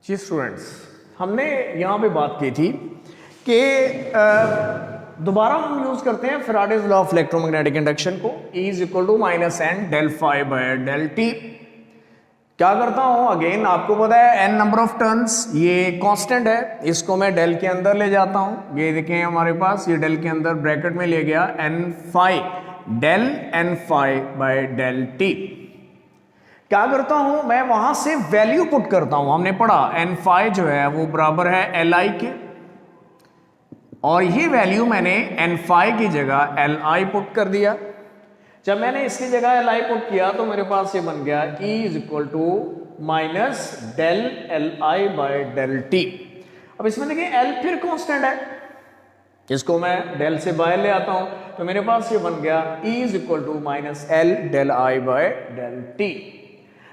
जी students, हमने यहाँ पे बात की थी कि दोबारा हम यूज करते हैं Faraday's law of electromagnetic induction को। E is equal to minus N del phi by del T. क्या करता हूं, अगेन आपको पता है n नंबर ऑफ टर्न्स, ये कांस्टेंट है, इसको मैं डेल के अंदर ले जाता हूं। ये देखें हमारे पास, ये डेल के अंदर ब्रैकेट में ले गया n phi del n phi by del T. क्या करता हूं, मैं वहां से वैल्यू पुट करता हूं। हमने पढ़ा n फाई जो है वो बराबर है Li के, और ये वैल्यू मैंने n फाई की जगह Li पुट कर दिया। जब मैंने इसकी जगह Li पुट किया तो मेरे पास ये बन गया E is equal to minus del Li by del T. अब इसमें देखिए L फिर कांस्टेंट है, इसको मैं डेल से बाहर ले आता हूं तो मेरे पास ये बन गया E is equal to minus L del I by del T.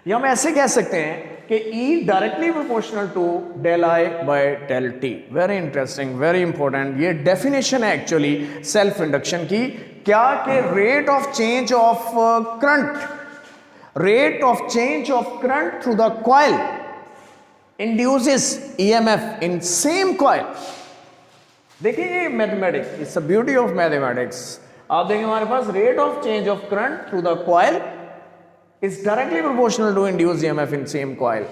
या हम ऐसे कह सकते हैं कि E directly proportional to del I by del T. Very interesting, very important, ये डेफिनेशन है एक्चुअली सेल्फ इंडक्शन की। क्या कि rate of change of current, rate of change of current through the coil induces EMF in same coil. देखिए ये mathematics, it's a beauty of mathematics. आप देखें हमारे पास rate of change of current through the coil is directly proportional to induce EMF in same coil.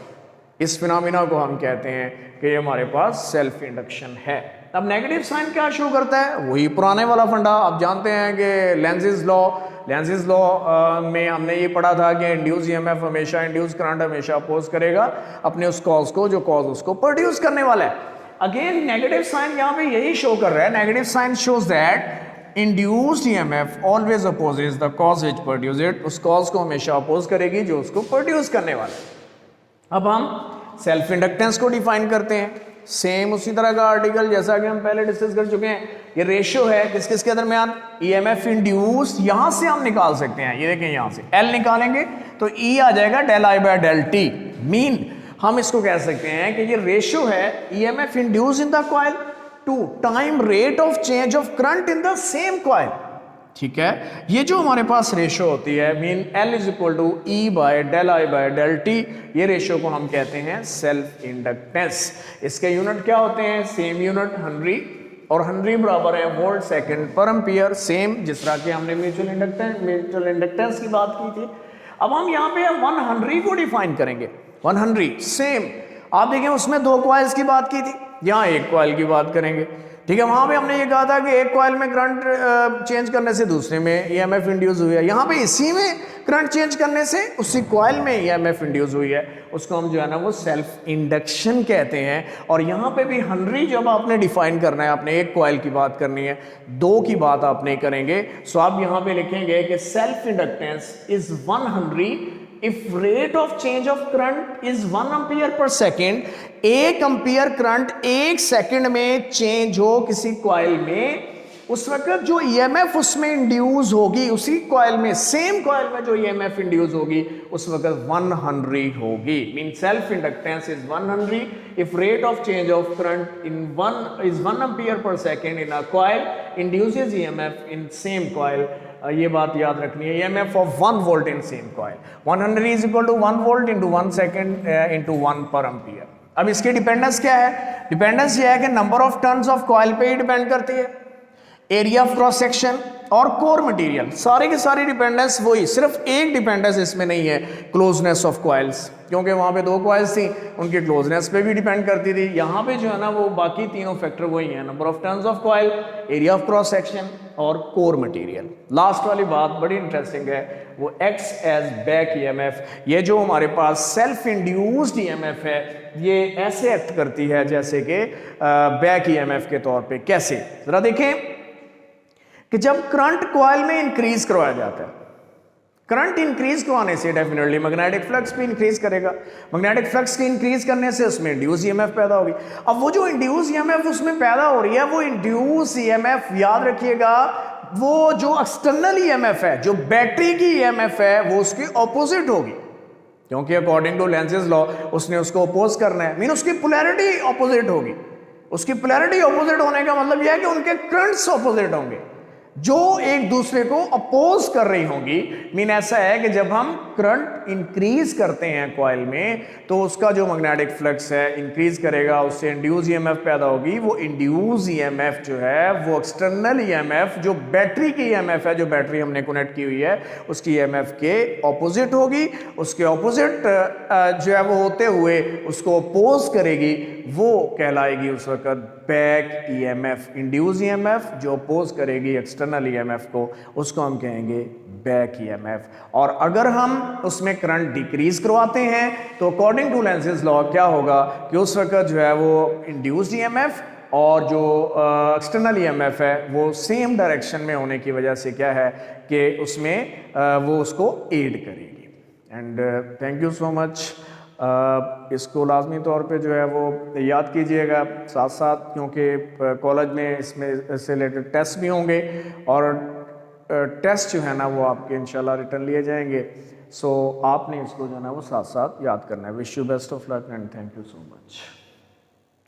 इस phenomena को हम कहते हैं कि हमारे पास सेल्फ इंडक्शन है। अब नेगेटिव साइन क्या शो करता है, वही पुराने वाला फंडा। आप जानते हैं कि लेंज़ेस लॉ में हमने ये पढ़ा था कि इंड्यूस EMF हमेशा, इंड्यूस करंट हमेशा अपोज करेगा अपने उस कॉज को जो कॉज उसको प्रोड्यूस करने वाला है। अगेन नेगेटिव साइन यहाँ पे यही शो कर रहा है। Negative sign shows that induced EMF always opposes the cause which produce it. उस कॉज को हमेशा अपोज करेगी जो उसको प्रोड्यूस करने वाला है। अब हम सेल्फ इंडक्टेंस को डिफाइन करते हैं, सेम उसी तरह का आर्टिकल जैसा कि हम पहले डिस्कस कर चुके हैं। ये रेशियो है किस किस के दरमियान, EMF इंड्यूस, यहां से हम निकाल सकते हैं। ये देखें यहां से L निकालेंगे तो E आ जाएगा del I by del T. Mean हम इसको कह सकते हैं कि ये रेशियो है EMF induce in the coil to time rate of change of current in the same coil. ठीक है, ये जो हमारे पास रेशियो होती है, mean L is equal to E by del I by del T, ये रेशियो को हम कहते हैं सेल्फ इंडक्टेंस। इसके यूनिट क्या होते हैं, सेम यूनिट हेनरी, और हेनरी बराबर है वोल्ट सेकंड पर एम्पियर, सेम जिस तरह के हमने म्यूचुअल इंडक्टेंस की बात की थी। अब हम यहाँ पे 1 हेनरी को डिफाइन करेंगे। 1 हेनरी सेम, आप देखें उसमें 2 कॉइल्स की बात की थी, यहाँ 1 कॉइल की बात करेंगे। ठीक है, वहां पे हमने ये कहा था कि एक कॉइल में करंट चेंज करने से दूसरे में EMF इंड्यूस हुई है। यहाँ पे इसी में करंट चेंज करने से उसी कॉइल में EMF इंड्यूस हुई है। उसको हम जो है ना वो सेल्फ इंडक्शन कहते हैं। और यहाँ पे भी हेनरी जब आपने डिफाइन करना है, आपने एक कॉइल की बात करनी है, 2 की बात आप नहीं करेंगे। सो आप यहाँ पे लिखेंगे कि self inductance is 1 Henry if rate of change of current is 1 ampere per second। 1 ampere current 1 second में चेंज हो किसी कॉइल में, उस वक्त जो EMF उसमें इंड्यूस होगी उसी कॉइल में, सेम कॉइल में जो EMF इंड्यूस होगी उस वक्त 1 हेनरी होगी। Mean self inductance is 1 henry if rate of change of current in 1 ampere per second in a coil induces EMF in same coil. ये बात याद रखनी है, EMF of 1 volt in same coil. 1 henry is equal to 1 volt into 1 second into 1 per ampere. अब इसकी dependence क्या है, dependence ये है कि number of turns of coil पे ही डिपेंड करती है, एरिया ऑफ क्रॉस सेक्शन और कोर मटेरियल, सारी की सारी डिपेंडेंस वही। सिर्फ एक डिपेंडेंस इसमें नहीं है, क्लोजनेस ऑफ कॉइल्स, क्योंकि वहां पे 2 कॉइल्स थी, उनके क्लोजनेस पे भी डिपेंड करती थी। यहाँ पे जो है ना वो बाकी तीनों फैक्टर वही हैं, number of turns of coil, area of cross section और कोर मटेरियल। लास्ट वाली बात बड़ी इंटरेस्टिंग है, वो एक्ट्स एज बैक EMF। ये जो हमारे पास सेल्फ इंड्यूस्ड EMF है, ये ऐसे एक्ट करती है जैसे कि बैक EMF के तौर पे। कैसे, जरा देखें कि जब करंट कॉइल में इंक्रीज करवाया जाता है, करंट इंक्रीज करवाने से डेफिनेटली मैग्नेटिक फ्लक्स भी इंक्रीज करेगा। मैग्नेटिक फ्लक्स के इंक्रीज करने से उसमें इंड्यूस EMF पैदा होगी। अब वो जो इंड्यूस EMF उसमें पैदा हो रही है, वो इंड्यूस EMF याद रखिएगा, वो जो एक्सटर्नल EMF है, जो बैटरी की EMF है, वो उसके ऑपोजिट होगी, क्योंकि अकॉर्डिंग टू लेंज़ेस लॉ उसने उसको अपोज करना है। मीन उसकी पोलैरिटी ऑपोजिट होगी। उसकी पोलैरिटी ऑपोजिट होने का मतलब यह है कि उनके करंट्स ऑपोजिट होंगे। जो एक दूसरे को अपोज कर रही होंगी। मीन ऐसा है कि जब हम करंट इंक्रीज करते हैं कॉइल में तो उसका जो मैग्नेटिक फ्लक्स है इंक्रीज करेगा, उससे इंड्यूस ईएमएफ पैदा होगी। वो इंड्यूस ईएमएफ जो है वो एक्सटर्नल ईएमएफ जो बैटरी की ईएमएफ है, जो बैटरी हमने कनेक्ट की हुई है उसकी ईएमएफ के ऑपोजिट होगी। उसके ऑपोजिट जो है वो होते हुए उसको अपोज करेगी, वो कहलाएगी उस वक्त बैक ईएमएफ। इंड्यूस ईएमएफ जो अपोज करेगी एक्सटर्नल ईएमएफ को, उसको हम कहेंगे बैक ईएमएफ। और अगर हम उसमें करंट डिक्रीज करवाते हैं तो अकॉर्डिंग टू लेंज़ेस लॉ क्या होगा कि उस वक्त जो है वो इंड्यूस्ड ईएमएफ और जो एक्सटर्नल ईएमएफ है वो सेम डायरेक्शन में होने की वजह से क्या है कि उसमें वो उसको एड करेगी। And thank you so much. इसको लाजमी तौर पे जो है वो याद कीजिएगा साथ साथ, क्योंकि कॉलेज में इसमें इससे रिलेटेड टेस्ट भी होंगे और टेस्ट जो है ना वो आपके इंशाल्लाह रिटर्न लिए जाएंगे। सो आपने इसको जो है ना वो साथ साथ याद करना है। Wish you best of luck and thank you so much.